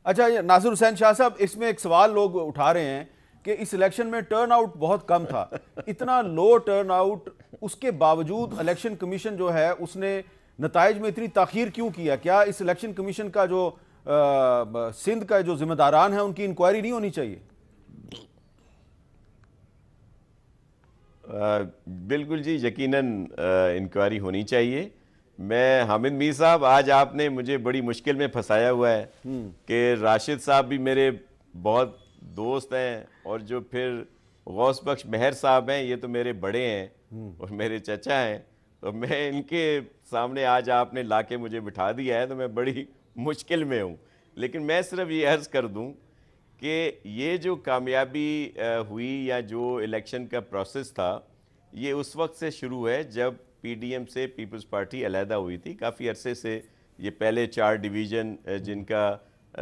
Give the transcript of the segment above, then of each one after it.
अच्छा, ये नासिर हुसैन शाह साहब, इसमें एक सवाल लोग उठा रहे हैं कि इस इलेक्शन में टर्न आउट बहुत कम था। इतना लो टर्न आउट, उसके बावजूद इलेक्शन कमीशन जो है उसने नताइज में इतनी ताखीर क्यों किया? क्या इस इलेक्शन कमीशन का जो सिंध का जो जिम्मेदारान है उनकी इंक्वायरी नहीं होनी चाहिए? बिल्कुल जी, यकीनन इंक्वायरी होनी चाहिए। मैं हामिद मीर साहब, आज आपने मुझे बड़ी मुश्किल में फंसाया हुआ है कि राशिद साहब भी मेरे बहुत दोस्त हैं और जो फिर गौस बख्श मेहर साहब हैं, ये तो मेरे बड़े हैं और मेरे चचा हैं। तो मैं इनके सामने आज आपने लाके मुझे बिठा दिया है, तो मैं बड़ी मुश्किल में हूँ। लेकिन मैं सिर्फ ये अर्ज़ कर दूँ कि ये जो कामयाबी हुई या जो इलेक्शन का प्रोसेस था, ये उस वक्त से शुरू है जब पीडीएम से पीपल्स पार्टी अलहदा हुई थी। काफ़ी अरसे से ये पहले 4 डिवीज़न जिनका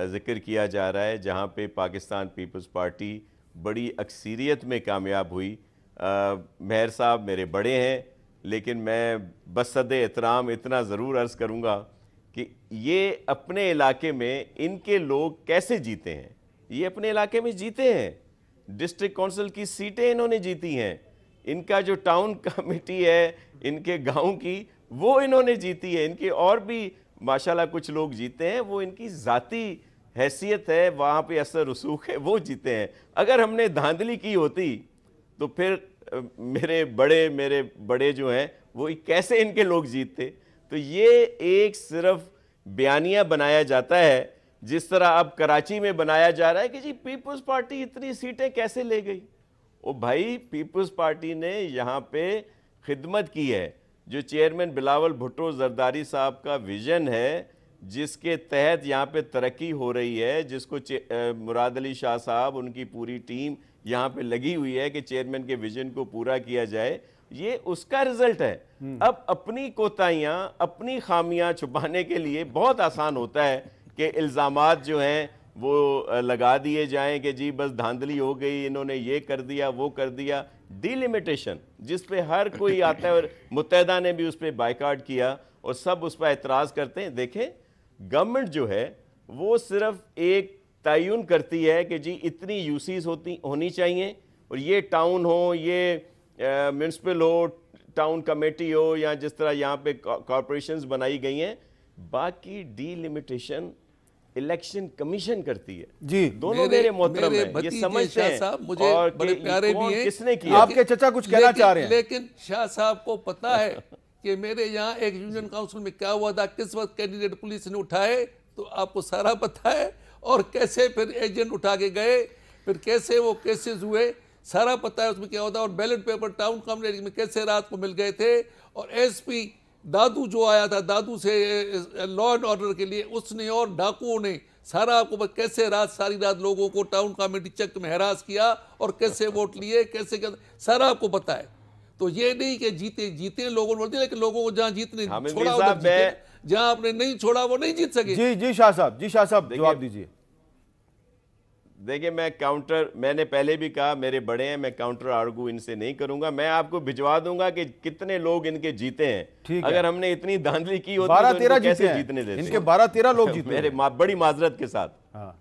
ज़िक्र किया जा रहा है, जहाँ पे पाकिस्तान पीपल्स पार्टी बड़ी अक्सरियत में कामयाब हुई। मेहर साहब मेरे बड़े हैं, लेकिन मैं बसद एहतराम इतना ज़रूर अर्ज़ करूँगा कि ये अपने इलाके में इनके लोग कैसे जीते हैं। ये अपने इलाके में जीते हैं, डिस्ट्रिक्ट काउंसिल की सीटें इन्होंने जीती हैं, इनका जो टाउन कमेटी है इनके गांव की वो इन्होंने जीती है, इनके और भी माशाल्लाह कुछ लोग जीते हैं, वो इनकी ज़ाती हैसियत है, वहाँ पे असर रसूख है, वो जीते हैं। अगर हमने धांधली की होती तो फिर मेरे बड़े जो हैं वो कैसे इनके लोग जीतते। तो ये एक सिर्फ बयानिया बनाया जाता है, जिस तरह अब कराची में बनाया जा रहा है कि जी पीपल्स पार्टी इतनी सीटें कैसे ले गई। ओ भाई, पीपल्स पार्टी ने यहाँ पे खिदमत की है। जो चेयरमैन बिलावल भुट्टो जरदारी साहब का विजन है, जिसके तहत यहाँ पे तरक्की हो रही है, जिसको मुराद अली शाह साहब उनकी पूरी टीम यहाँ पे लगी हुई है कि चेयरमैन के विजन को पूरा किया जाए, ये उसका रिजल्ट है। अब अपनी कोताहियाँ, अपनी खामियां छुपाने के लिए बहुत आसान होता है कि इल्ज़ामात जो हैं वो लगा दिए जाएं कि जी बस धांधली हो गई, इन्होंने ये कर दिया वो कर दिया। डिलिमिटेशन जिस पे हर कोई आता है, और मुत्तहदा ने भी उस पर बाइकाट किया और सब उस पर एतराज़ करते हैं। देखें, गवर्नमेंट जो है वो सिर्फ एक तयन करती है कि जी इतनी यूसीज होनी चाहिए, और ये टाउन हो, ये म्यूनसिपल हो, टाउन कमेटी हो, या जिस तरह यहाँ पे कॉरपोरेशंस बनाई गई हैं, बाकी डिलिमिटेशन इलेक्शन कमीशन करती है। जी, दोनों मेरे मोहतरम हैं, ये समझते हैं। मुझे और बड़े प्यारे भी हैं। किसने किया? आपके चचा कुछ कहना चाह रहे हैं, लेकिन शाह साहब को पता है कि मेरे यहाँ एक यूनियन काउंसिल में क्या हुआ था, किस वक्त कैंडिडेट पुलिस ने उठाए, तो आपको सारा पता है। और कैसे फिर एजेंट उठा के गए, फिर कैसे वो केसेस हुए, सारा पता है उसमें क्या होता है। और बैलेट पेपर टाउन कमेटी में कैसे रात को मिल गए थे। और एसपी दादू जो आया था, दादू से लॉ एंड ऑर्डर के लिए, उसने और डाकुओं ने सारा आपको कैसे सारी रात लोगों को टाउन कमेटी चक में हरास किया और कैसे वोट लिए, कैसे सारा आपको पता है। तो ये नहीं कि जीते लोगों ने बोलते, लेकिन लोगों को जहाँ जीतने छोड़ा, जहाँ आपने नहीं छोड़ा वो नहीं जीत सके। जी जी शाह साहब जवाब दीजिए। देखिए, मैंने पहले भी कहा, मेरे बड़े हैं, मैं काउंटर आर्गू इनसे नहीं करूंगा। मैं आपको भिजवा दूंगा कि कितने लोग इनके जीते हैं। अगर हमने इतनी धांधली की होती तो इनको कैसे जीतने देते? इनके 12-13 लोग जीते मेरे बड़ी माजरत के साथ। हाँ।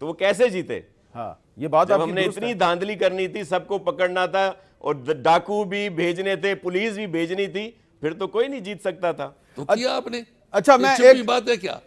तो वो कैसे जीते? हाँ, ये बात जब हमने इतनी धांधली करनी थी, सबको पकड़ना था और डाकू भी भेजने थे, पुलिस भी भेजनी थी, फिर तो कोई नहीं जीत सकता था। तो किया आपने। अच्छा, मैं एक बात है क्या,